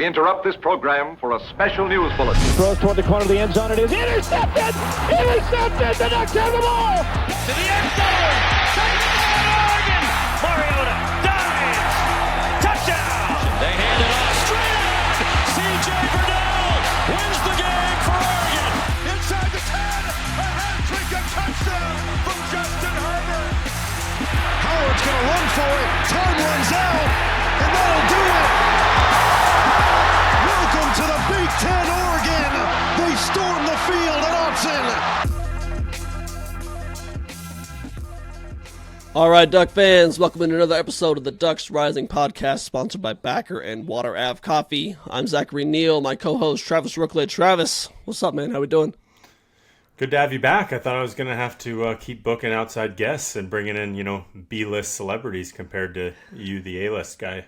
We interrupt this program for a special news bulletin. Throws toward the corner of the end zone. It is intercepted! Intercepted! The Ducks have the ball! To the end zone! Oregon! Mariota dives! Touchdown! They hand it off straight out! C.J. Burdell wins the game for Oregon! Inside the 10! A hat-trick, a touchdown from Justin Herbert! Howard's going to run for it. Time runs out, and that'll do it! Welcome to the Big Ten, Oregon! They storm the field at Autzen! All right, Duck fans, welcome to another episode of the Ducks Rising podcast, sponsored by Backer and Water Ave Coffee. I'm Zachary Neal, my co-host Travis Rooklet. Travis, what's up, man? How we doing? Good to have you back. I thought I was going to have to keep booking outside guests and bringing in, B-list celebrities compared to you, the A-list guy.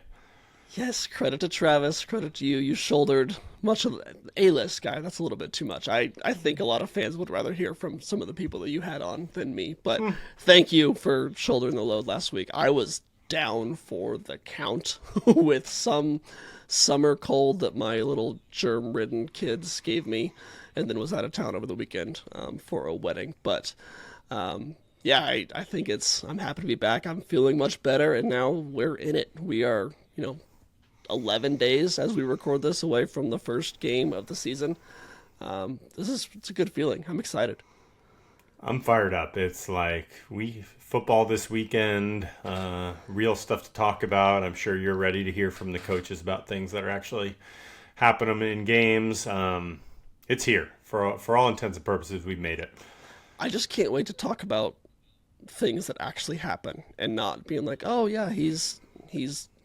Yes, credit to Travis, credit to you. You shouldered much of the A-list guy. That's a little bit too much. I think a lot of fans would rather hear from some of the people that you had on than me. But thank you for shouldering the load last week. I was down for the count with some summer cold that my little germ-ridden kids gave me, and then was out of town over the weekend for a wedding. But yeah, I think I'm happy to be back. I'm feeling much better, and now we're in it. We are, 11 days as we record this away from the first game of the season. It's a good feeling. I'm excited. I'm fired up. It's like football this weekend, real stuff to talk about. I'm sure you're ready to hear from the coaches about things that are actually happening in games. It's here. For all intents and purposes, we've made it. I just can't wait to talk about things that actually happen and not being like, oh yeah, he's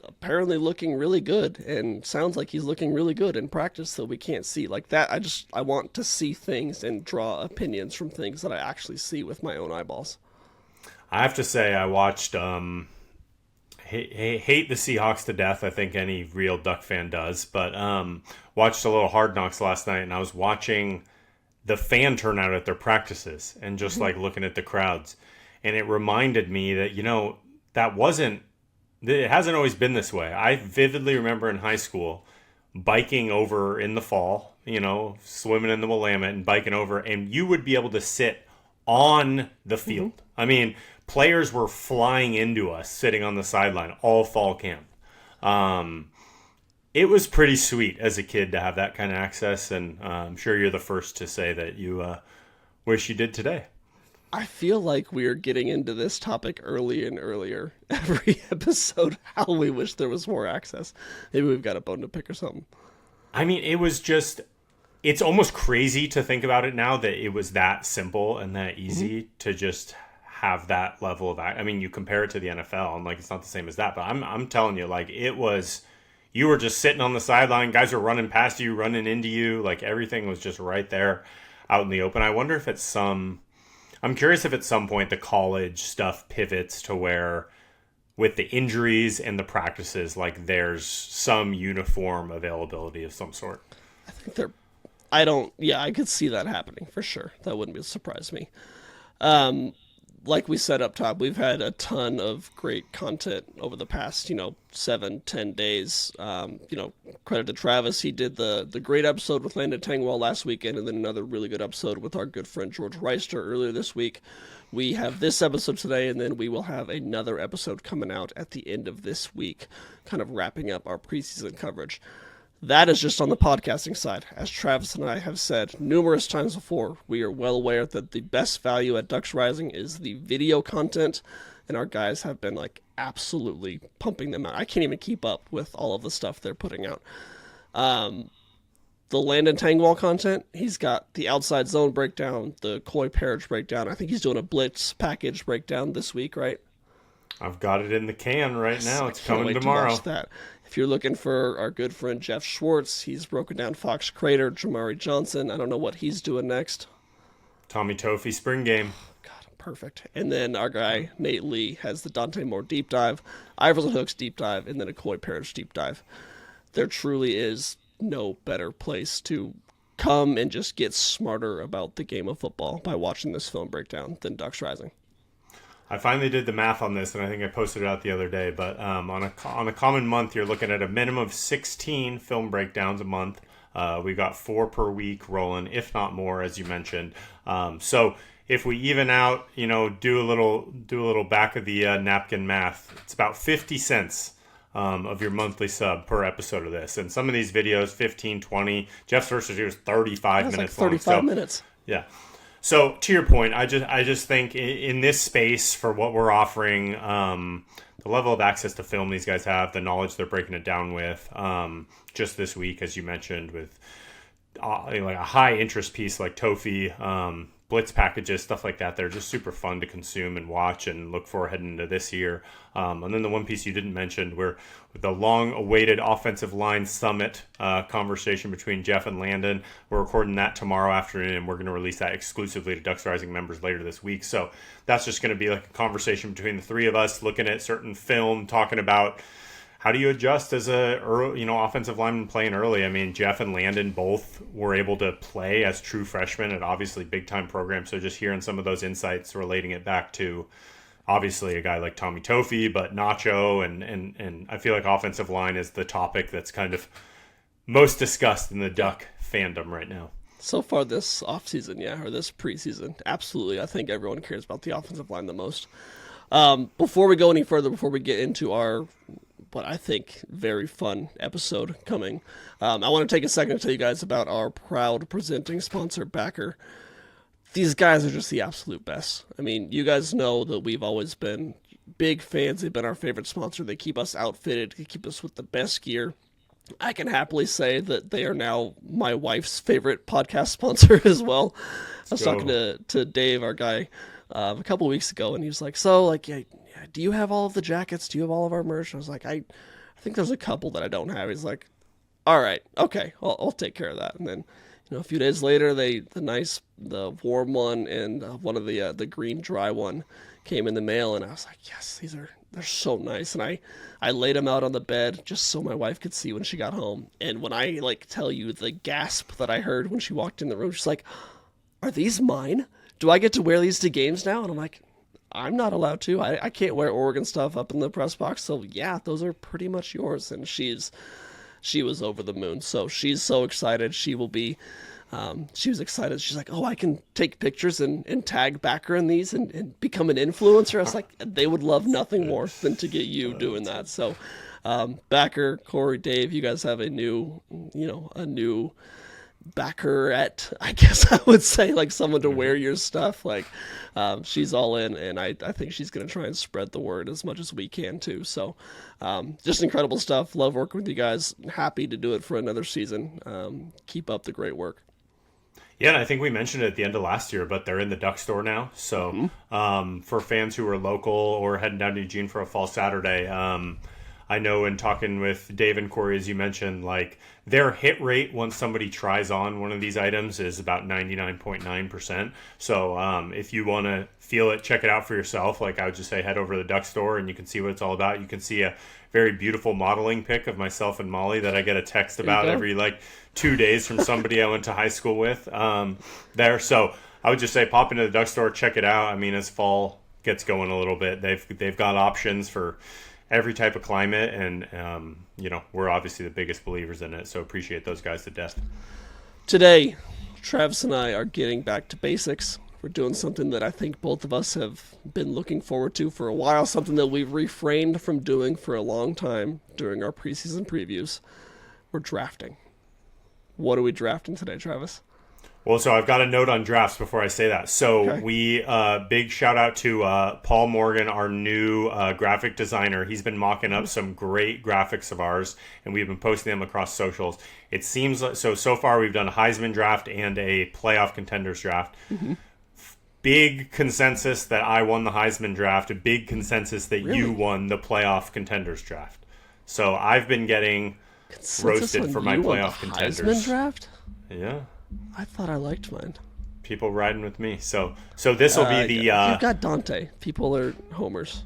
apparently looking really good and sounds like he's looking really good in practice that we can't see like that. I want to see things and draw opinions from things that I actually see with my own eyeballs. I have to say I watched hate the Seahawks to death. I think any real Duck fan does, but watched a little Hard Knocks last night, and I was watching the fan turnout at their practices and just like looking at the crowds, and it reminded me that it hasn't always been this way. I vividly remember in high school biking over in the fall, swimming in the Willamette and biking over, and you would be able to sit on the field. Mm-hmm. I mean, players were flying into us sitting on the sideline all fall camp. It was pretty sweet as a kid to have that kind of access, and I'm sure you're the first to say that you wish you did today. I feel like we are getting into this topic early and earlier every episode, how we wish there was more access. Maybe we've got a bone to pick or something. I mean, it's almost crazy to think about it now that it was that simple and that easy to just have that level of, you compare it to the NFL and it's not the same as that, but I'm telling you, you were just sitting on the sideline, guys were running past you, running into you, everything was just right there out in the open. I wonder if I'm curious if at some point the college stuff pivots to where with the injuries and the practices, there's some uniform availability of some sort. I think I could see that happening for sure. That wouldn't surprise me. Like we said up top, we've had a ton of great content over the past, 7-10 days. Credit to Travis. He did the great episode with Landon Tangwell last weekend, and then another really good episode with our good friend George Reister earlier this week. We have this episode today, and then we will have another episode coming out at the end of this week, kind of wrapping up our preseason coverage. That is just on the podcasting side. As Travis and I have said numerous times before, we are well aware that the best value at Ducks Rising is the video content, and our guys have been absolutely pumping them out. I can't even keep up with all of the stuff they're putting out. The Landon Tangwell content, he's got the outside zone breakdown, the Coy Parrish breakdown. I think he's doing a blitz package breakdown this week, right? I've got it in the can right now. It's coming To tomorrow. watch that. If you're looking for our good friend Jeff Schwartz, he's broken down Fox Crater, Jamari Johnson. I don't know what he's doing next. Tommy Toffee spring game. God, perfect. And then our guy Nate Lee has the Dante Moore deep dive, Iverson Hooks deep dive, and then a Coy Parrish deep dive. There truly is no better place to come and just get smarter about the game of football by watching this film breakdown than Ducks Rising. I finally did the math on this, and I think I posted it out the other day. But on a common month, you're looking at a minimum of 16 film breakdowns a month. We got 4 per week rolling, if not more, as you mentioned. So if we even out, do a little back of the napkin math, it's about 50 cents of your monthly sub per episode of this. And some of these videos, 15, 20. Jeff's first review was 35 minutes like 35 long. minutes. Yeah. So to your point, I just think in this space for what we're offering, the level of access to film these guys have, the knowledge they're breaking it down with, just this week, as you mentioned, with like a high interest piece like Tofi, blitz packages, stuff like that. They're just super fun to consume and watch and look for heading into this year. And then the one piece you didn't mention, where with the long-awaited offensive line summit conversation between Jeff and Landon, we're recording that tomorrow afternoon, and we're going to release that exclusively to Ducks Rising members later this week. So that's just going to be like a conversation between the three of us, looking at certain film, talking about how do you adjust as a offensive lineman playing early? I mean, Jeff and Landon both were able to play as true freshmen at obviously big-time programs. So just hearing some of those insights, relating it back to obviously a guy like Tommy Tofi, but Nacho, and I feel like offensive line is the topic that's kind of most discussed in the Duck fandom right now. So far this offseason, or this preseason, absolutely. I think everyone cares about the offensive line the most. Before we go any further, before we get into our but I think very fun episode coming. I want to take a second to tell you guys about our proud presenting sponsor, Backer. These guys are just the absolute best. I mean, you guys know that we've always been big fans. They've been our favorite sponsor. They keep us outfitted. They keep us with the best gear. I can happily say that they are now my wife's favorite podcast sponsor as well. I was talking to Dave, our guy, a couple of weeks ago, and he was like, do you have all of the jackets? Do you have all of our merch? And I was like, I think there's a couple that I don't have. He's like, all right, okay, I'll take care of that. And then, a few days later, the warm one and one of the green dry one came in the mail, and I was like, yes, they're so nice. And I laid them out on the bed just so my wife could see when she got home. And when I tell you the gasp that I heard when she walked in the room, she's like, are these mine? Do I get to wear these to games now? And I'm like, I'm not allowed to. I can't wear Oregon stuff up in the press box. So yeah, those are pretty much yours. And she was over the moon. So she's so excited. She will be, she was excited. She's like, oh, I can take pictures and tag Backer in these and become an influencer. I was like, they would love nothing more than to get you doing that. So, Backer, Corey, Dave, you guys have a new Backerette, I guess I would say, someone to wear your stuff. She's all in, and I think she's going to try and spread the word as much as we can too. So just incredible stuff. Love working with you guys. Happy to do it for another season. Keep up the great work. Yeah, and I think we mentioned it at the end of last year, but they're in the Duck store now. So for fans who are local or heading down to Eugene for a fall Saturday, I know in talking with Dave and Corey, as you mentioned, their hit rate once somebody tries on one of these items is about 99.9%. So if you want to feel it, check it out for yourself. I would just say head over to the Duck store and you can see what it's all about. You can see a very beautiful modeling pic of myself and Molly that I get a text about every 2 days from somebody I went to high school with there. So I would just say pop into the Duck store, check it out. I mean, as fall gets going a little bit, they've got options for every type of climate, and we're obviously the biggest believers in it, so appreciate those guys to death. Today, Travis and I are getting back to basics. We're doing something that I think both of us have been looking forward to for a while, something that we've refrained from doing for a long time during our preseason previews. We're drafting. What are we drafting today, Travis? Well, so I've got a note on drafts before I say that. So we, big shout out to Paul Morgan, our new graphic designer. He's been mocking up some great graphics of ours, and we've been posting them across socials. It seems like, so far we've done a Heisman draft and a playoff contenders draft. Mm-hmm. Big consensus that I won the Heisman draft, a big consensus that you won the playoff contenders draft. So I've been getting roasted for my playoff contenders. Heisman draft? Yeah. I thought I liked mine. People riding with me. So this will be the... You've got Dante. People are homers.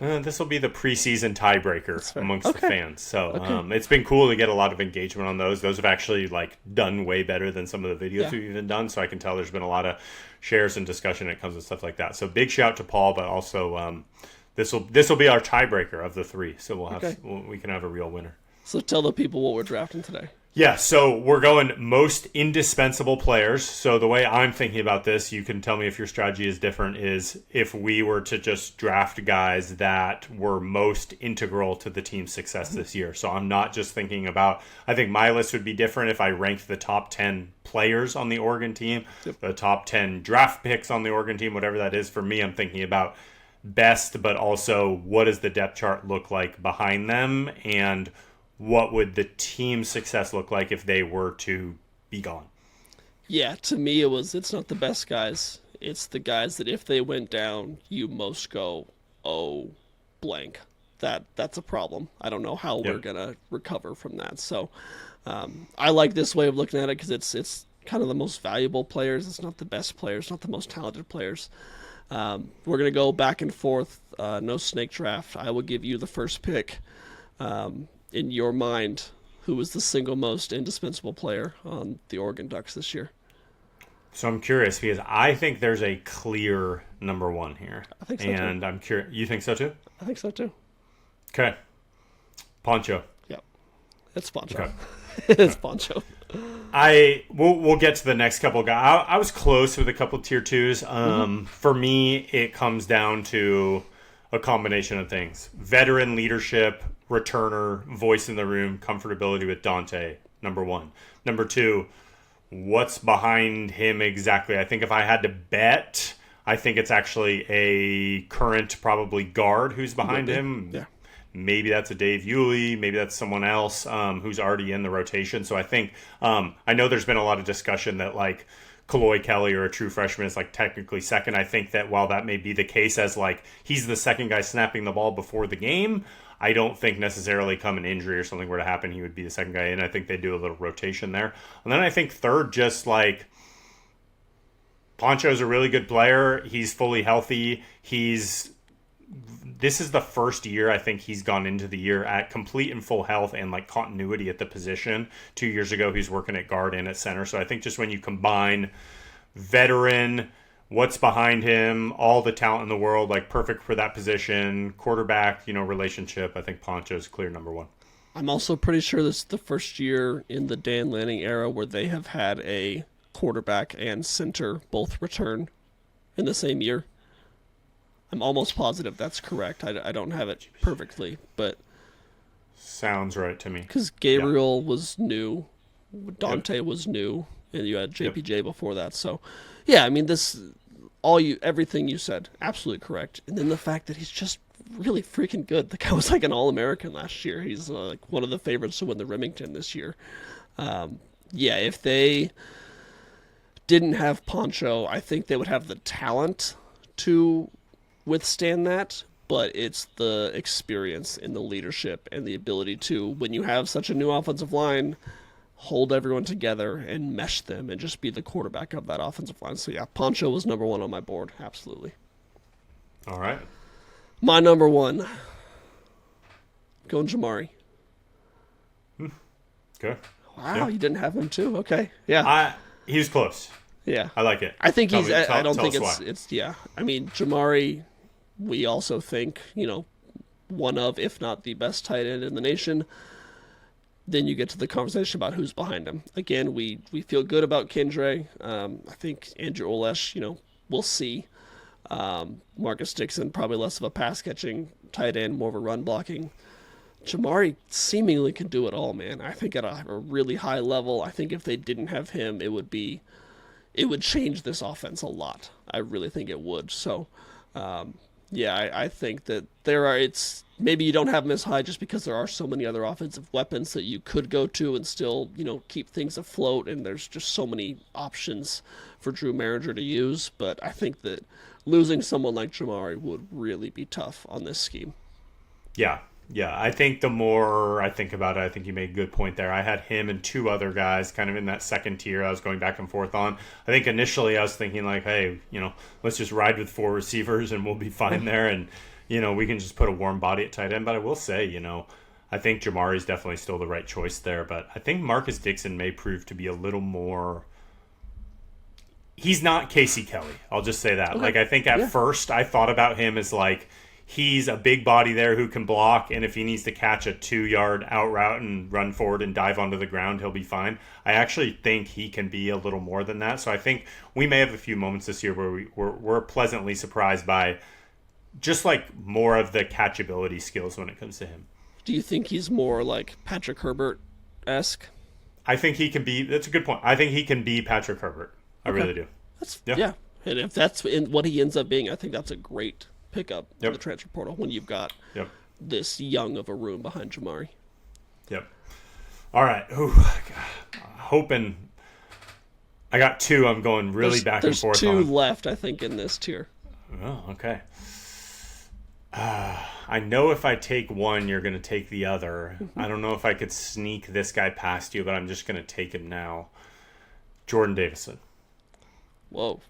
This will be the preseason tiebreaker amongst the fans. So it's been cool to get a lot of engagement on those. Those have actually done way better than some of the videos we've even done. So I can tell there's been a lot of shares and discussion when it comes to stuff like that. So big shout to Paul, but also this will be our tiebreaker of the three. So we can have a real winner. So tell the people what we're drafting today. Yeah, so we're going most indispensable players. So the way I'm thinking about this, you can tell me if your strategy is different, is if we were to just draft guys that were most integral to the team's success this year. So I'm not just thinking about, I think my list would be different if I ranked the top 10 players on the Oregon team, the top 10 draft picks on the Oregon team, whatever that is. For me, I'm thinking about best, but also what does the depth chart look like behind them, and what would the team's success look like if they were to be gone? Yeah, to me it's not the best guys. It's the guys that if they went down, you most go, oh, blank. That's a problem. I don't know how we're going to recover from that. So I like this way of looking at it because it's kind of the most valuable players. It's not the best players, not the most talented players. We're going to go back and forth. No snake draft. I will give you the first pick. In your mind, who was the single most indispensable player on the Oregon Ducks this year? So I'm curious because I think there's a clear number one here. I think so and too. I'm curious. You think so too? I think so too. Okay. Poncho. Yep. It's Poncho. Okay. It's Poncho. We'll get to the next couple of guys. I was close with a couple of tier twos. For me, it comes down to a combination of things: veteran leadership, returner, voice in the room, comfortability with Dante, number one. Number two, what's behind him exactly? I think if I had to bet, I think it's actually a current probably guard who's behind him. Yeah. Maybe that's a Dave Yulee. Maybe that's someone else who's already in the rotation. So I think I know there's been a lot of discussion that Kaloy Kelly or a true freshman is technically second. I think that while that may be the case as he's the second guy snapping the ball before the game, I don't think necessarily come an injury or something were to happen, he would be the second guy in. I think they do a little rotation there. And then I think third, just Poncho's a really good player. He's fully healthy. This is the first year I think he's gone into the year at complete and full health and continuity at the position. 2 years ago, he's working at guard and at center. So I think just when you combine veteran, what's behind him, all the talent in the world, perfect for that position, quarterback, relationship, I think Poncho's clear number one. I'm also pretty sure this is the first year in the Dan Lanning era where they have had a quarterback and center both return in the same year. I'm almost positive that's correct. I don't have it perfectly, but sounds right to me. Because Gabriel was new, Dante was new, and you had JPJ before that. So, yeah, I mean, everything you said, absolutely correct. And then the fact that he's just really freaking good. The guy was an All-American last year. He's one of the favorites to win the Remington this year. Yeah, if they didn't have Poncho, I think they would have the talent to withstand that, but it's the experience and the leadership and the ability to, when you have such a new offensive line, hold everyone together and mesh them and just be the quarterback of that offensive line. So yeah, Poncho was number one on my board, absolutely. All right. My number one, going Jamari. Okay. Wow, you didn't have him too? Okay, yeah. He was close. Yeah. I like it. I think I don't think why. it's yeah. I mean, Jamari, we also think, one of, if not the best tight end in the nation. Then you get to the conversation about who's behind him. Again, we feel good about Kendre. I think Andrew Olesh, we'll see. Marcus Dixon, probably less of a pass-catching tight end, more of a run-blocking. Jamari seemingly can do it all, man. I think at a really high level, I think if they didn't have him, it would change this offense a lot. I really think it would. So, yeah, I think that it's maybe you don't have him as high just because there are so many other offensive weapons that you could go to and still, keep things afloat, and there's just so many options for Drew Maringer to use. But I think that losing someone like Jamari would really be tough on this scheme. Yeah. I think the more I think about it, I think you made a good point there. I had him and two other guys kind of in that second tier I was going back and forth on. I think initially I was thinking hey, let's just ride with four receivers and we'll be fine there. And we can just put a warm body at tight end. But I will say, I think Jamari's definitely still the right choice there. But I think Marcus Dixon may prove to be a little more... He's not Casey Kelly. I'll just say that. Okay. I think at first I thought about him as he's a big body there who can block, and if he needs to catch a 2-yard out route and run forward and dive onto the ground, he'll be fine. I actually think he can be a little more than that. So I think we may have a few moments this year where we're pleasantly surprised by just more of the catchability skills when it comes to him. Do you think he's more like Patrick Herbert-esque? I think he can be. That's a good point. I think he can be Patrick Herbert. I really do. Yeah. And if that's what he ends up being, I think that's a great pickup in the transfer portal when you've got this young of a room behind Jamari. Yep. All right. Ooh, hoping. I got 2. I'm going really back and forth. There's 2 left, I think, in this tier. Oh, okay. I know if I take one, you're going to take the other. I don't know if I could sneak this guy past you, but I'm just going to take him now. Jordan Davison. Whoa.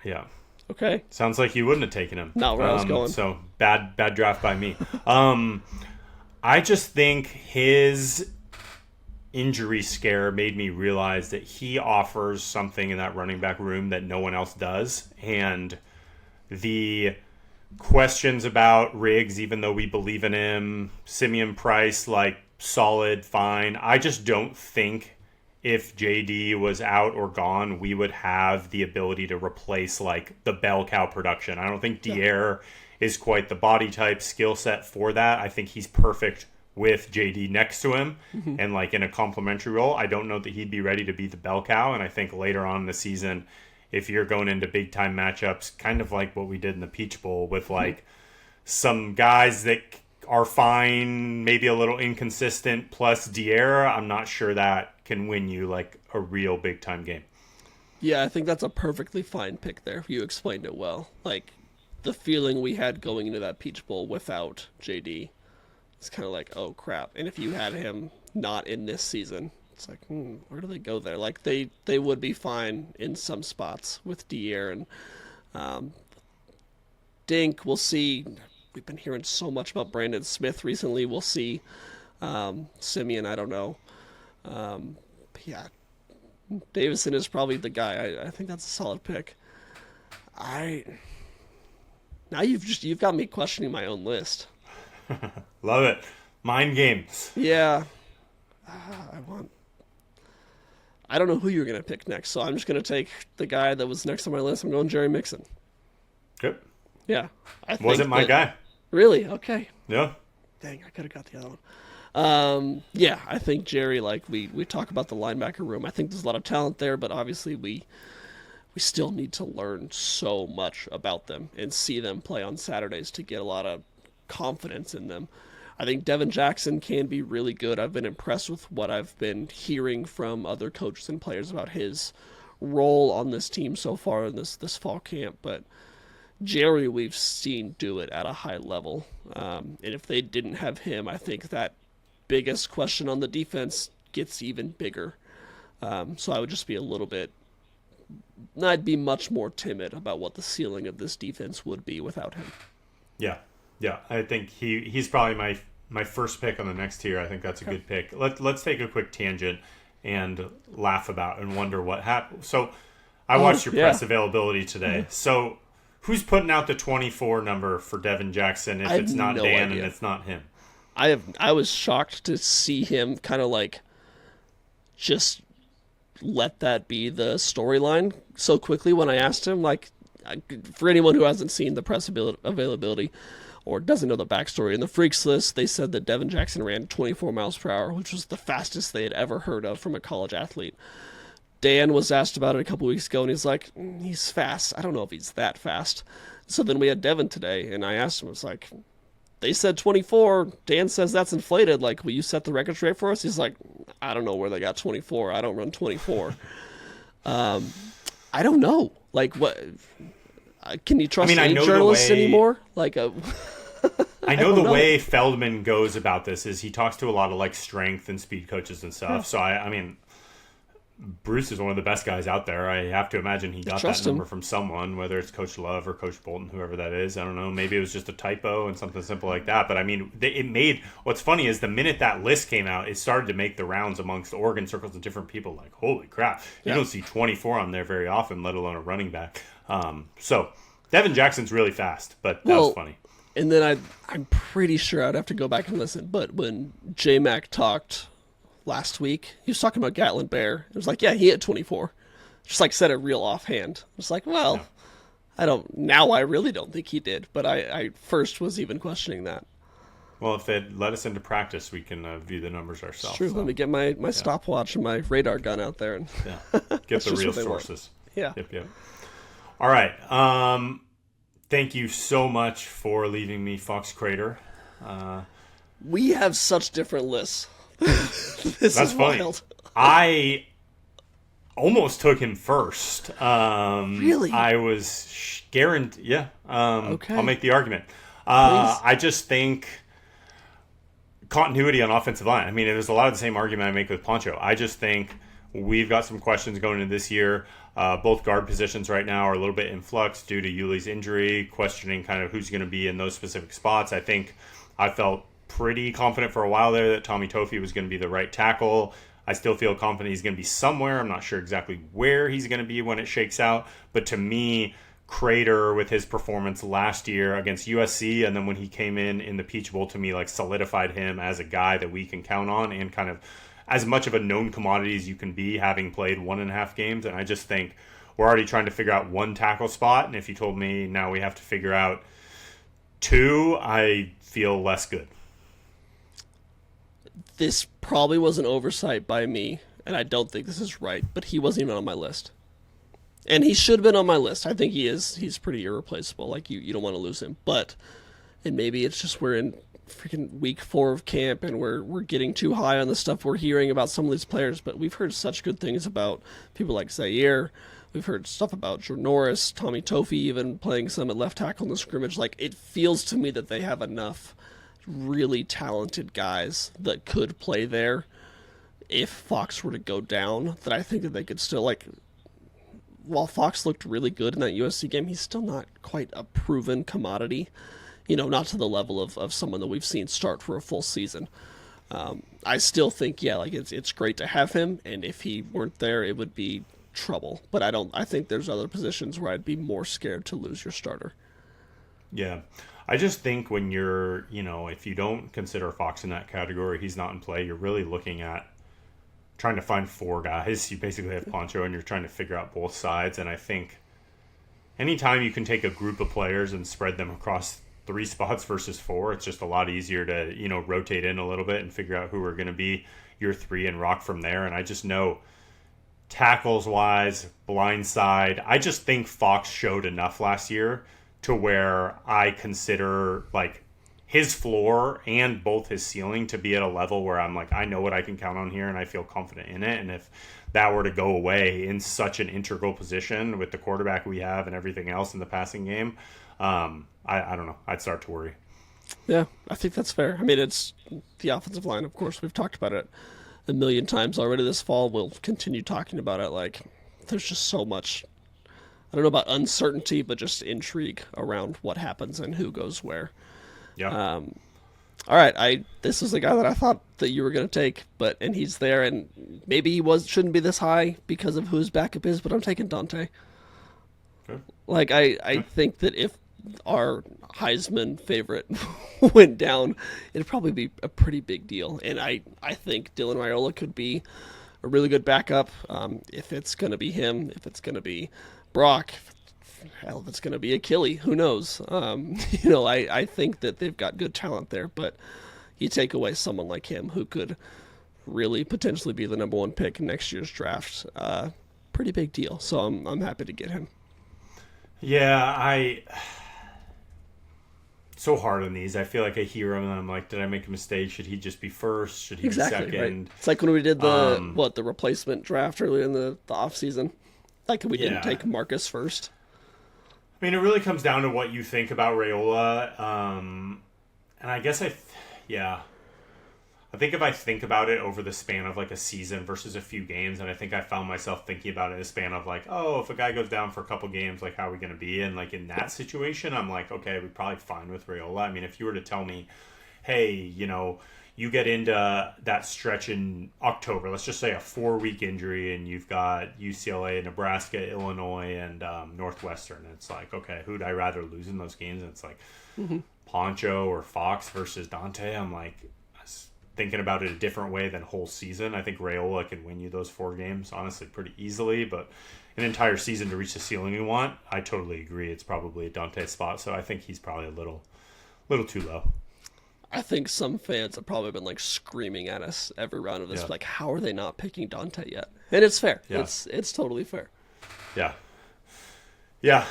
Yeah. Okay. Sounds like you wouldn't have taken him. Not where I was going. So bad draft by me. I just think his injury scare made me realize that he offers something in that running back room that no one else does. And the questions about Riggs, even though we believe in him, Simeon Price, solid, fine. I just don't think if JD was out or gone, we would have the ability to replace the bell cow production. I don't think Dier is quite the body type, skill set for that. I think he's perfect with JD next to him and in a complementary role. I don't know that he'd be ready to be the bell cow. And I think later on in the season, if you're going into big time matchups, kind of like what we did in the Peach Bowl with some guys that are fine, maybe a little inconsistent, plus Dier, I'm not sure that can win you a real big time game. Yeah, I think that's a perfectly fine pick there. You explained it well. The feeling we had going into that Peach Bowl without JD, it's kind of oh crap. And if you had him not in this season, it's where do they go there? They would be fine in some spots with Dier and Dink. We'll see. We've been hearing so much about Brandon Smith recently. We'll see. Simeon, I don't know. Yeah, Davison is probably the guy. I think that's a solid pick. Now you've got me questioning my own list. Love it. Mind games. Yeah. I don't know who you're gonna pick next, so I'm just gonna take the guy that was next on my list. I'm going Jerry Mixon. Good. Yeah. Wasn't my guy. Really? Okay. Yeah. Dang, I could have got the other one. Yeah, I think Jerry, we talk about the linebacker room. I think there's a lot of talent there, but obviously we still need to learn so much about them and see them play on Saturdays to get a lot of confidence in them. I think Devin Jackson can be really good. I've been impressed with what I've been hearing from other coaches and players about his role on this team so far in this fall camp, but Jerry we've seen do it at a high level. And if they didn't have him, I think that biggest question on the defense gets even bigger. So I would just be I'd be much more timid about what the ceiling of this defense would be without him. Yeah. I think he's probably my first pick on the next tier. I think that's a good pick. Let's take a quick tangent and laugh about and wonder what happened. So I watched your press availability today. So who's putting out the 24 number for Devin Jackson if it's not Dan and it's not him? I was shocked to see him kind of just let that be the storyline so quickly when I asked him. For anyone who hasn't seen the press availability or doesn't know the backstory, in the Freaks list, they said that Devin Jackson ran 24 miles per hour, which was the fastest they had ever heard of from a college athlete. Dan was asked about it a couple weeks ago, and he's like, he's fast. I don't know if he's that fast. So then we had Devin today, and I asked him, I was like, they said 24. Dan says that's inflated. Will you set the record straight for us? He's like, I don't know where they got 24. I don't run 24. I don't know. What... Can you trust any journalists anymore? I know the way Feldman goes about this is he talks to a lot of strength and speed coaches and stuff. So I mean, Bruce is one of the best guys out there. I have to imagine he got that number him from someone, whether it's Coach Love or Coach Bolton, whoever that is. I don't know. Maybe it was just a typo and something simple like that. But I mean, it made, what's funny is the minute that list came out, it started to make the rounds amongst Oregon circles of different people. Like, holy crap, you don't see 24 on there very often, let alone a running back. So Devin Jackson's really fast, but that was funny. And then I'm pretty sure I'd have to go back and listen. But when J-Mac talked last week, he was talking about Gatlin Bear. It was like, yeah, he hit 24. Just like said it real offhand. I was like, well, yeah. I really don't think he did. But I first was even questioning that. Well, if they'd let us into practice, we can view the numbers ourselves. It's true. So. Let me get my stopwatch and my radar gun out there. And get the real sources. Yeah. Yep. All right. Thank you so much for leaving me Fox Crater. We have such different lists. That's funny. Wild. I almost took him first. Really? I was guaranteed. Yeah. Okay. I'll make the argument. I just think continuity on offensive line. I mean, it was a lot of the same argument I make with Poncho. I just think we've got some questions going into this year. Both guard positions right now are a little bit in flux due to Yuli's injury, questioning kind of who's going to be in those specific spots. I think I felt pretty confident for a while there that Tommy Toffee was going to be the right tackle. I still feel confident he's going to be somewhere. I'm not sure exactly where he's going to be when it shakes out. But to me, Crater, with his performance last year against USC, and then when he came in the Peach Bowl, to me, like solidified him as a guy that we can count on and kind of as much of a known commodity as you can be, having played 1.5 games. And I just think we're already trying to figure out one tackle spot. And if you told me now we have to figure out 2, I feel less good. This probably was an oversight by me, and I don't think this is right, but he wasn't even on my list. And he should have been on my list. I think he is. He's pretty irreplaceable. Like, you don't want to lose him. But, and maybe it's just we're in freaking week 4 of camp and we're getting too high on the stuff we're hearing about some of these players, but we've heard such good things about people like Zaire. We've heard stuff about Jordan Norris, Tommy Toffee even playing some at left tackle in the scrimmage. Like, it feels to me that they have enough really talented guys that could play there if Fox were to go down, that I think that they could still, like, while Fox looked really good in that USC game, he's still not quite a proven commodity. You know, not to the level of someone that we've seen start for a full season. I still think, like it's great to have him, and if he weren't there, it would be trouble. But I think there's other positions where I'd be more scared to lose your starter. Yeah. I just think when you're, if you don't consider Fox in that category, he's not in play, you're really looking at trying to find 4 guys. You basically have Poncho, and you're trying to figure out both sides. And I think anytime you can take a group of players and spread them across 3 spots versus 4, it's just a lot easier to, rotate in a little bit and figure out who are going to be your 3 and rock from there. And I just know tackles-wise, blind side, I just think Fox showed enough last year to where I consider, like, his floor and both his ceiling to be at a level where I'm like, I know what I can count on here and I feel confident in it. And if that were to go away in such an integral position with the quarterback we have and everything else in the passing game, I don't know. I'd start to worry. Yeah, I think that's fair. I mean, it's the offensive line, of course. We've talked about it a million times already this fall. We'll continue talking about it. Like, there's just so much, I don't know about uncertainty, but just intrigue around what happens and who goes where. Yeah. All right, this is the guy that I thought that you were going to take, and he's there, and maybe he shouldn't be this high because of who his backup is, but I'm taking Dante. Okay. Like, I think that if our Heisman favorite went down, it'd probably be a pretty big deal. And I think Dylan Raiola could be a really good backup. If it's going to be him, if it's going to be Brock, hell, if it's going to be Achille, who knows? I think that they've got good talent there, but you take away someone like him who could really potentially be the number 1 pick in next year's draft. Pretty big deal. So I'm happy to get him. Yeah, so hard on these. I feel like I hear him and I'm like, did I make a mistake? Should he just be first? Should he be second? Right. It's like when we did the replacement draft earlier in the off season. Like we didn't take Marcus first. I mean, it really comes down to what you think about Raiola. And I guess I think if I think about it over the span of like a season versus a few games, and I think I found myself thinking about it in a span of like, oh, if a guy goes down for a couple games, like how are we going to be? And like in that situation, I'm like, okay, we're probably fine with Raiola. I mean, if you were to tell me, hey, you get into that stretch in October, let's just say a 4-week injury, and you've got UCLA, Nebraska, Illinois, and Northwestern. It's like, okay, who'd I rather lose in those games? And it's like Poncho or Fox versus Dante. I'm like, thinking about it a different way than whole season. I think Raiola can win you those 4 games, honestly, pretty easily. But an entire season to reach the ceiling you want, I totally agree. It's probably a Dante spot. So I think he's probably a little too low. I think some fans have probably been like screaming at us every round of this, like, how are they not picking Dante yet? And it's fair. Yeah. It's totally fair. Yeah. Yeah.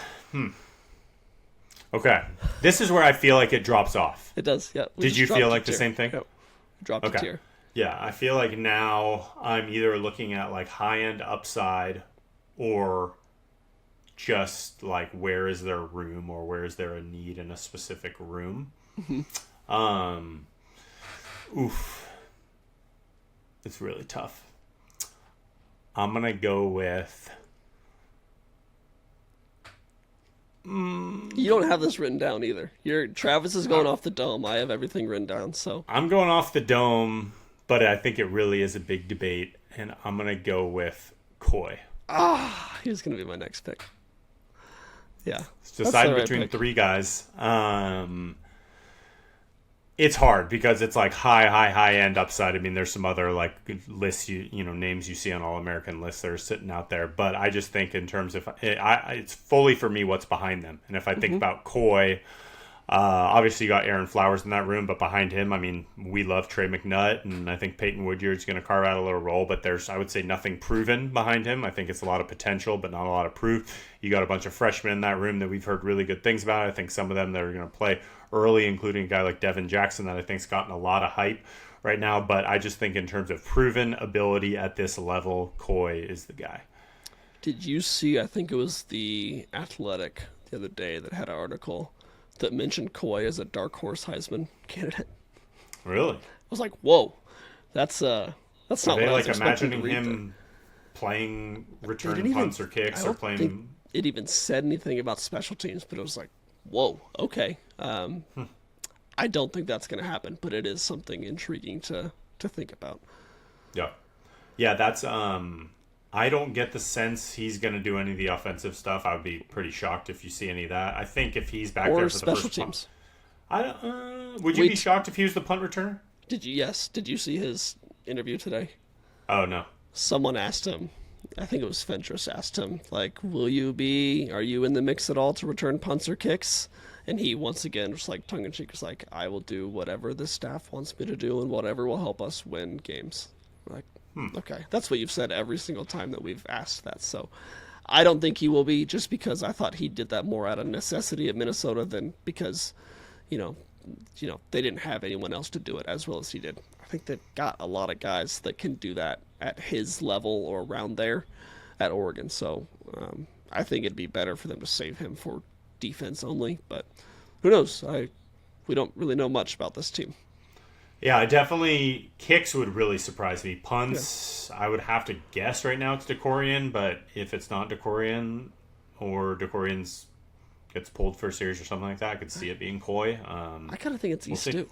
Okay. This is where I feel like it drops off. It does, yeah. Did you feel like the same thing? Yep. Dropped a tier. Yeah, I feel like now I'm either looking at like high-end upside or just like where is there room or where is there a need in a specific room. It's really tough. I'm going to go with... You don't have this written down either. Travis is going off the dome. I have everything written down. So I'm going off the dome, but I think it really is a big debate, and I'm going to go with Coy. He's going to be my next pick. Yeah. It's decided between 3 guys. It's hard because it's like high end upside. I mean, there's some other like lists, names you see on All-American lists that are sitting out there. But I just think in terms of it's fully for me what's behind them. And if I think about Coy, obviously you got Aaron Flowers in that room, but behind him, I mean, we love Trey McNutt, and I think Peyton Woodyard's going to carve out a little role. But there's, I would say, nothing proven behind him. I think it's a lot of potential, but not a lot of proof. You got a bunch of freshmen in that room that we've heard really good things about. I think some of them that are going to play early, including a guy like Devin Jackson that I think's gotten a lot of hype right now. But I just think in terms of proven ability at this level, Coy is the guy. Did you see, I think it was The Athletic the other day that had an article that mentioned Coy as a dark horse Heisman candidate? Really? I was like, whoa, that's not what I was like expecting imagining to read him playing return punts or kicks or playing... think it even said anything about special teams, but it was like, whoa, okay. I don't think that's going to happen, but it is something intriguing to think about. Yeah, that's I don't get the sense he's going to do any of the offensive stuff. I would be pretty shocked if you see any of that. I think if he's back there for the first teams. Would you be shocked if he was the punt returner? Did you see his interview today? Oh, no. Someone asked him, I think it was Fentress asked him, like, are you in the mix at all to return punts or kicks? And he, once again, just like tongue-in-cheek, was like, I will do whatever the staff wants me to do and whatever will help us win games. Like, okay. That's what you've said every single time that we've asked that. So I don't think he will be, just because I thought he did that more out of necessity at Minnesota than because, they didn't have anyone else to do it as well as he did. I think they've got a lot of guys that can do that at his level or around there at Oregon. So I think it'd be better for them to save him for defense only, but who knows? We don't really know much about this team. Yeah, definitely kicks would really surprise me. Punts, I would have to guess right now it's Decorian, but if it's not Decorian or Decorian's gets pulled for a series or something like that, I could see it being Coy. I kind of think it's Stu.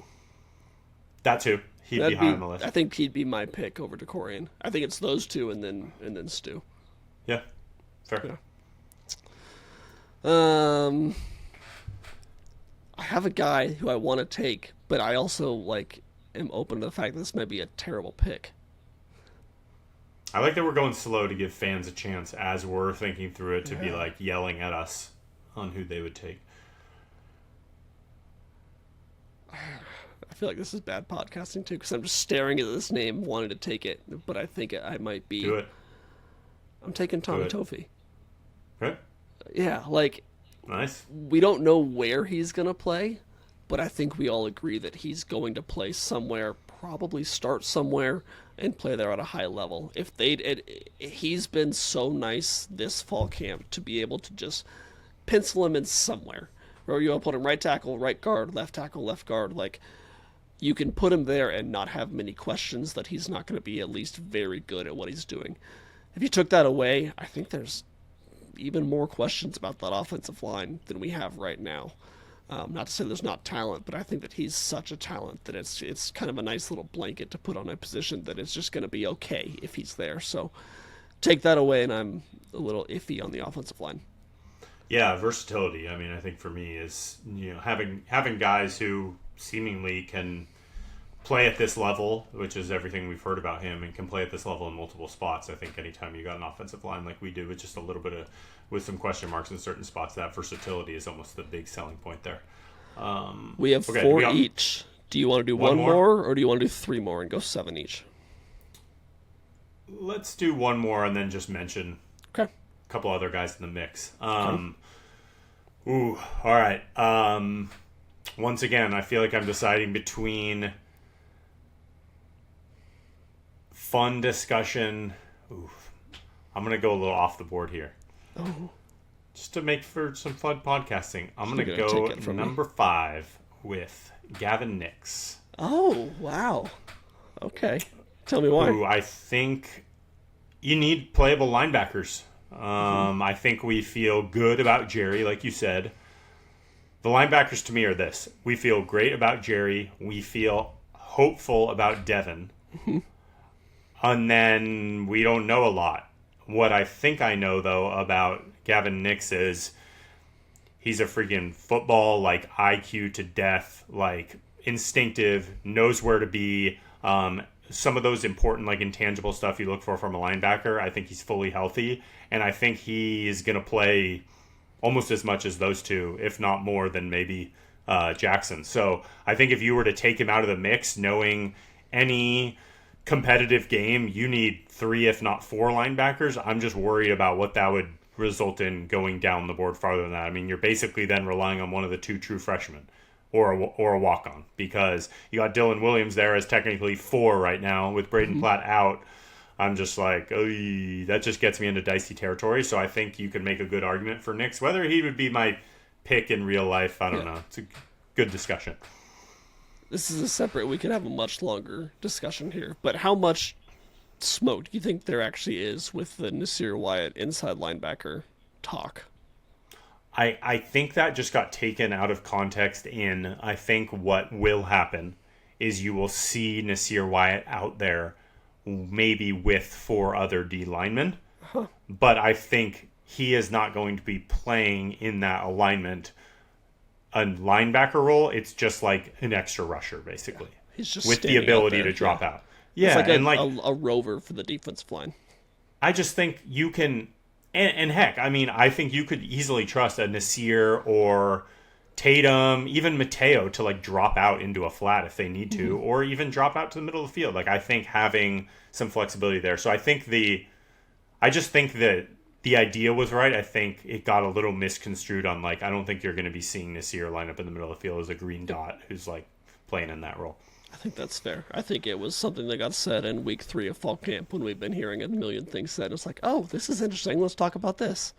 That too. He'd be high on the list. I think he'd be my pick over Decorian. I think it's those two and then Stu. Yeah, fair. Yeah. I have a guy who I want to take, but I also am open to the fact that this might be a terrible pick. I like that we're going slow to give fans a chance as we're thinking through it to be yelling at us on who they would take. I feel like this is bad podcasting too, because I'm just staring at this name, wanting to take it, but I think I might be. Do it. I'm taking Tommy Toffee. Okay. Yeah, nice. We don't know where he's going to play, but I think we all agree that he's going to play somewhere, probably start somewhere, and play there at a high level. He's been so nice this fall camp to be able to just pencil him in somewhere. Where you put him right tackle, right guard, left tackle, left guard. you can put him there and not have many questions that he's not going to be at least very good at what he's doing. If you took that away, I think there's even more questions about that offensive line than we have right now. Not to say there's not talent, but I think that he's such a talent that it's kind of a nice little blanket to put on a position that is just going to be okay if he's there. So take that away, and I'm a little iffy on the offensive line. Yeah, versatility. I mean, I think for me is having guys who seemingly can play at this level, which is everything we've heard about him, and can play at this level in multiple spots. I think anytime you got an offensive line like we do, with just a little bit of, with some question marks in certain spots, that versatility is almost the big selling point there. We have four each. Do you want to do one more, or do you want to do three more and go 7 each? Let's do one more and then just mention a couple other guys in the mix. All right. Once again, I feel like I'm deciding between fun discussion. I'm going to go a little off the board here. Oh. Just to make for some fun podcasting. I'm going to go number 5 with Gavin Nix. Oh, wow. Okay. Tell me why. I think you need playable linebackers. I think we feel good about Jerry, like you said. The linebackers to me are this. We feel great about Jerry. We feel hopeful about Devin. And then we don't know a lot. What I think I know, though, about Gavin Nix is he's a freaking football, like, IQ to death, like, instinctive, knows where to be. Some of those important, like, intangible stuff you look for from a linebacker, I think he's fully healthy. And I think he is going to play almost as much as those two, if not more than maybe Jackson. So I think if you were to take him out of the mix, knowing any competitive game, you need 3, if not 4 linebackers. I'm just worried about what that would result in going down the board farther than that. I mean, you're basically then relying on one of the 2 true freshmen or a walk-on, because you got Dylan Williams there as technically 4 right now with Braden Platt out. I'm just like, that just gets me into dicey territory. So I think you can make a good argument for Nix. Whether he would be my pick in real life, I don't know. It's a good discussion. This is a separate, we could have a much longer discussion here, but how much smoke do you think there actually is with the Nasir Wyatt inside linebacker talk? I think that just got taken out of context I think what will happen is you will see Nasir Wyatt out there maybe with 4 other D linemen, but I think he is not going to be playing in that alignment a linebacker role. It's just like an extra rusher, basically. He's just with the ability to drop out. Yeah, it's like a rover for the defensive line. I just think you can, and heck, I mean, I think you could easily trust a Nasir or Tatum, even Mateo, to like drop out into a flat if they need to, or even drop out to the middle of the field. Like, I think having some flexibility there. So I just think that the idea was right. I think it got a little misconstrued on, like, I don't think you're going to be seeing Nasir line up in the middle of the field as a green dot who's like playing in that role. I think that's fair. I think it was something that got said in week 3 of fall camp when we've been hearing a million things said. It's like, oh, this is interesting. Let's talk about this.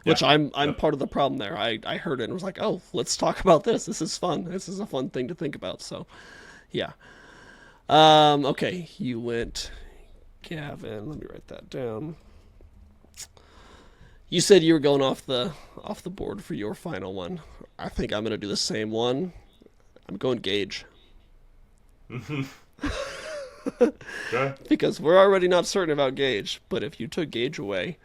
Yeah. Which I'm part of the problem there. I heard it and was like, oh, let's talk about this. This is fun. This is a fun thing to think about. So, yeah. Okay, you went Gavin. Let me write that down. You said you were going off the board for your final one. I think I'm going to do the same one. I'm going Gage. Okay. Because we're already not certain about Gage, but if you took Gage away,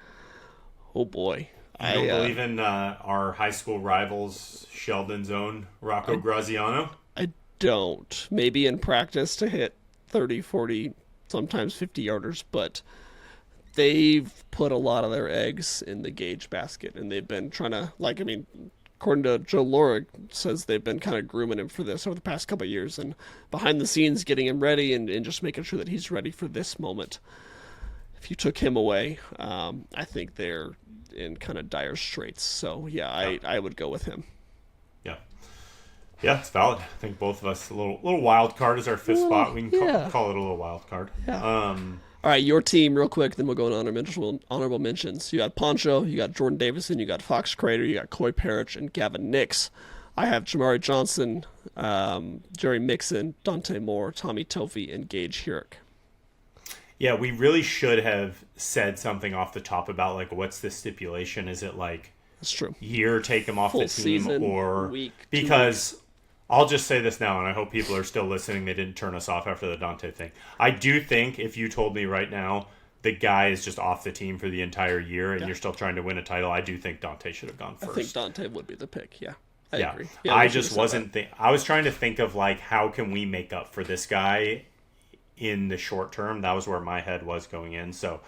oh boy. You don't believe in our high school rivals, Sheldon's own Rocco Graziano? I don't. Maybe in practice to hit 30, 40, sometimes 50 yarders, but they've put a lot of their eggs in the Gage basket, and they've been trying to, according to Joe Lorick, says they've been kind of grooming him for this over the past couple of years, and behind the scenes getting him ready and just making sure that he's ready for this moment. If you took him away, I think they're in kind of dire straits. So, yeah. I would go with him. Yeah. Yeah, it's valid. I think both of us, a little wild card is our 5th spot. We can call it a little wild card. Yeah. All right, your team, real quick, then we'll go on honorable mentions. You got Poncho, you got Jordan Davison, you got Fox Crater, you got Coy Parrish, and Gavin Nix. I have Jamari Johnson, Jerry Mixon, Dante Moore, Tommy Tophey, and Gage Hurick. Yeah, we really should have said something off the top about, like, what's the stipulation? Is it, like, That's true. year take him off Full the team, season, or week, 2 because weeks. I'll just say this now, and I hope people are still listening. They didn't turn us off after the Dante thing. I do think if you told me right now the guy is just off the team for the entire year and you're still trying to win a title, I do think Dante should have gone first. I think Dante would be the pick. Yeah, I agree. I just wasn't. I was trying to think of, like, how can we make up for this guy in the short term. That was where my head was going in. So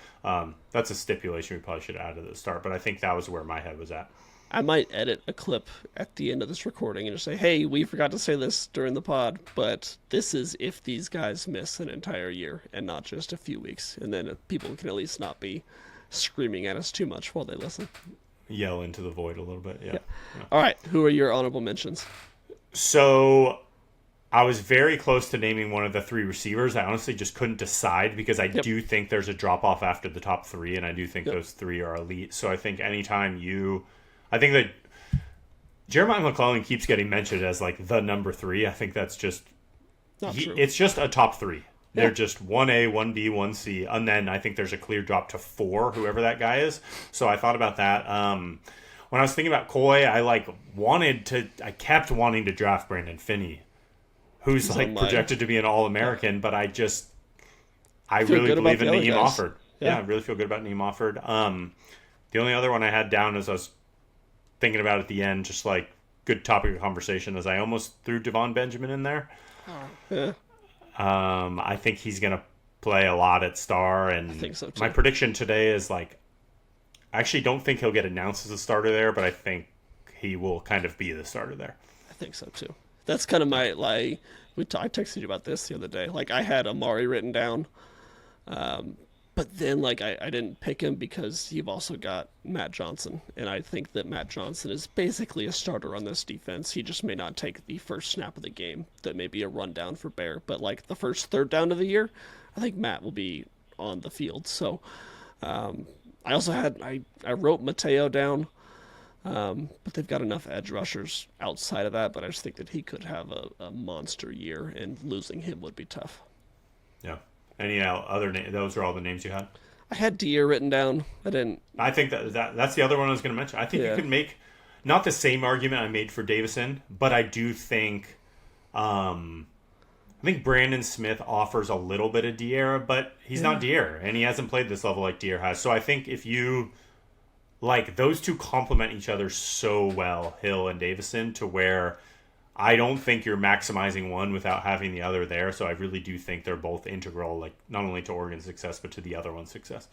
that's a stipulation we probably should have added at the start. But I think that was where my head was at. I might edit a clip at the end of this recording and just say, hey, we forgot to say this during the pod, but this is if these guys miss an entire year and not just a few weeks. And then people can at least not be screaming at us too much while they listen. Yell into the void a little bit. Yeah. All right. Who are your honorable mentions? So I was very close to naming one of the 3 receivers. I honestly just couldn't decide because I do think there's a drop-off after the top 3, and I do think those 3 are elite. So I think anytime I think that Jeremiah McClellan keeps getting mentioned as, like, the number 3. I think that's just Not true. It's just a top 3. They're just 1A, 1B, 1C, and then I think there's a clear drop to 4, whoever that guy is. So I thought about that. When I was thinking about Coy, I kept wanting to draft Brandon Finney, who's projected to be an All-American, but I really believe in Naeem Offord. Yeah, I really feel good about Naeem Offord. The only other one I had down as I was thinking about at the end, just like good topic of conversation, is I almost threw Devon Benjamin in there. I think he's going to play a lot at star, and I think so too. My prediction today is, like, I actually don't think he'll get announced as a starter there, but I think he will kind of be the starter there. I think so too. That's kind of my, like, I texted you about this the other day. Like, I had Amari written down, but then, like, I didn't pick him because you've also got Matt Johnson, and I think that Matt Johnson is basically a starter on this defense. He just may not take the first snap of the game. That may be a rundown for Bear, but, like, the first third down of the year, I think Matt will be on the field. So I also had I wrote Mateo down, but they've got enough edge rushers outside of that. But I just think that he could have a monster year, and losing him would be tough. Yeah. Any other names? Those are all the names you had? I had Deere written down. I didn't. I think that's the other one I was going to mention. I think you could make not the same argument I made for Davison, but I do think I think Brandon Smith offers a little bit of Deere, but he's not Deere, and he hasn't played this level like Deere has. So I think if you, like, those two complement each other so well, Hill and Davison, to where I don't think you're maximizing one without having the other there. So I really do think they're both integral, like, not only to Oregon's success, but to the other one's success.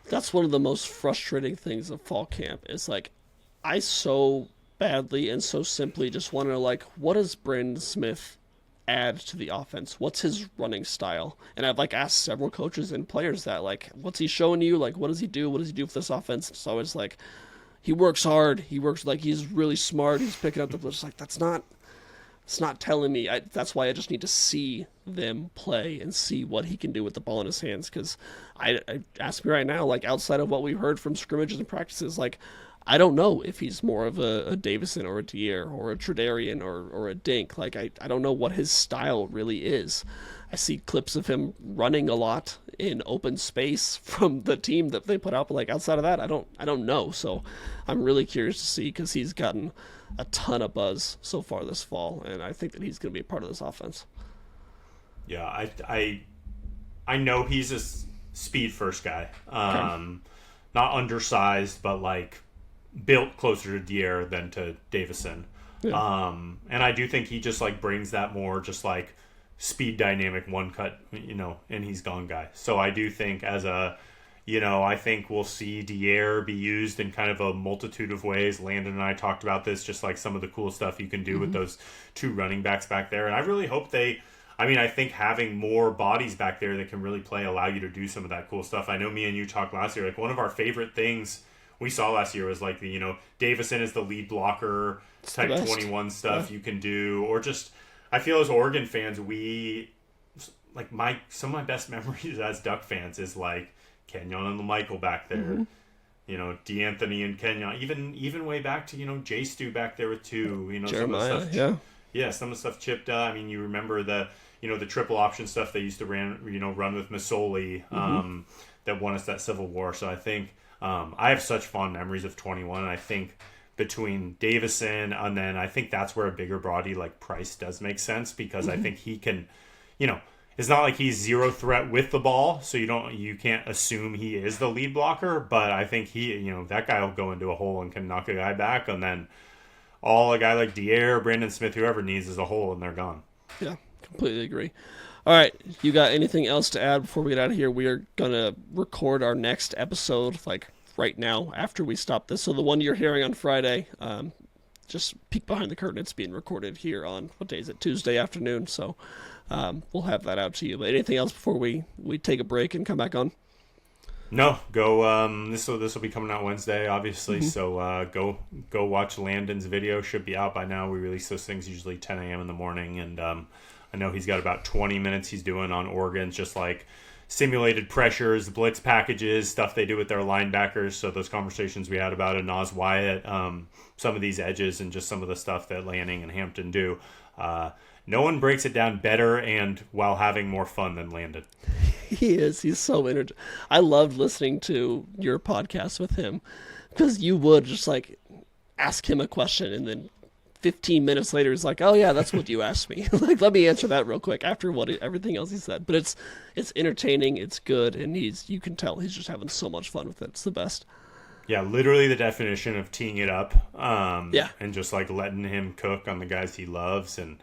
That's one of the most frustrating things of fall camp. Is, like, I so badly and so simply just want to know, like, what does Brandon Smith add to the offense? What's his running style? And I've, like, asked several coaches and players that, like, what's he showing you? Like, what does he do? What does he do for this offense? So it's like, he works hard. He works, like, he's really smart. He's picking up the blitz. Like, it's not telling me. That's why I just need to see them play and see what he can do with the ball in his hands. Because I ask me right now, like, outside of what we've heard from scrimmages and practices, like, I don't know if he's more of a Davison or a Deere or a Tredarian or a Dink. Like, I don't know what his style really is. I see clips of him running a lot in open space from the team that they put out, but, like, outside of that, I don't know. So I'm really curious to see, because he's gotten a ton of buzz so far this fall, and I think that he's going to be a part of this offense. Yeah, I know he's a speed first guy. Not undersized, but, like, built closer to Deere than to Davison. Yeah. And I do think he just, like, brings that more just, like, speed dynamic one cut, and he's gone guy. So I do think I think we'll see Deere be used in kind of a multitude of ways. Landon and I talked about this, just like some of the cool stuff you can do with those two running backs back there. And I really hope I think having more bodies back there that can really play allow you to do some of that cool stuff. I know me and you talked last year, like, one of our favorite things we saw last year was, like, Davison is the lead blocker type 21 stuff you can do, or just, I feel as Oregon fans, some of my best memories as Duck fans is, like, Kenyon and Michael back there. D'Anthony and Kenya, even way back to, J Stu back there with 2, Jeremiah, some of the stuff, yeah. Some of the stuff chipped. I mean, you remember the triple option stuff they used to run with Masoli, that won us that Civil War. So I think I have such fond memories of 21. And I think between Davison and then I think that's where a bigger body like Price does make sense, because I think he can, it's not like he's zero threat with the ball, so you can't assume he is the lead blocker, but I think that guy will go into a hole and can knock a guy back, and then all a guy like Dier, Brandon Smith, whoever needs is a hole, and they're gone. Yeah, completely agree. All right, you got anything else to add before we get out of here? We are going to record our next episode, like, right now, after we stop this. So the one you're hearing on Friday, just peek behind the curtain. It's being recorded here on, what day is it? Tuesday afternoon, so we'll have that out to you. But anything else before we take a break and come back on? No, go. This will be coming out Wednesday, obviously. So go watch Landon's video. Should be out by now. We release those things usually 10 a.m. in the morning, and I know he's got about 20 minutes he's doing on organs, just like simulated pressures, blitz packages, stuff they do with their linebackers. So those conversations we had about it, Nas Wyatt, some of these edges, and just some of the stuff that Lanning and Hampton do. No one breaks it down better and while having more fun than Landon. He is. He's so energetic. I loved listening to your podcast with him, because you would just like ask him a question and then 15 minutes later he's like, oh yeah, that's what you asked me. Like, let me answer that real quick after everything else he said. But it's entertaining, it's good, and you can tell he's just having so much fun with it. It's the best. Yeah, literally the definition of teeing it up. And just like letting him cook on the guys he loves, and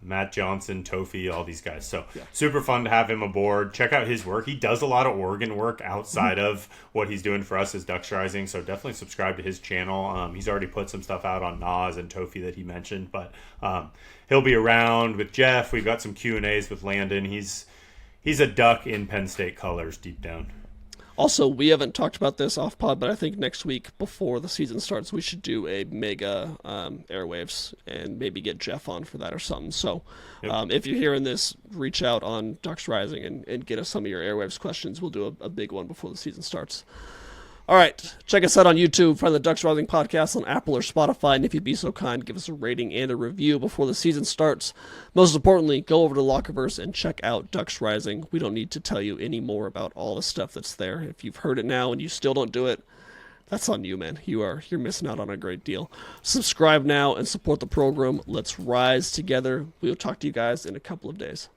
Matt Johnson, Tofi, all these guys. So super fun to have him aboard. Check out his work. He does a lot of Oregon work outside of what he's doing for us as Ducks Rising. So definitely subscribe to his channel. He's already put some stuff out on Nas and Tofi that he mentioned, but he'll be around with Jeff. We've got some Q&As with Landon. He's a Duck in Penn State colors deep down. Also, we haven't talked about this off pod, but I think next week before the season starts, we should do a mega airwaves and maybe get Jeff on for that or something. So if you're hearing this, reach out on Ducks Rising and get us some of your airwaves questions. We'll do a big one before the season starts. All right, check us out on YouTube, find the Ducks Rising podcast on Apple or Spotify, and if you'd be so kind, give us a rating and a review before the season starts. Most importantly, go over to Lockerverse and check out Ducks Rising. We don't need to tell you any more about all the stuff that's there. If you've heard it now and you still don't do it, that's on you, man. You're missing out on a great deal. Subscribe now and support the program. Let's rise together. We'll talk to you guys in a couple of days.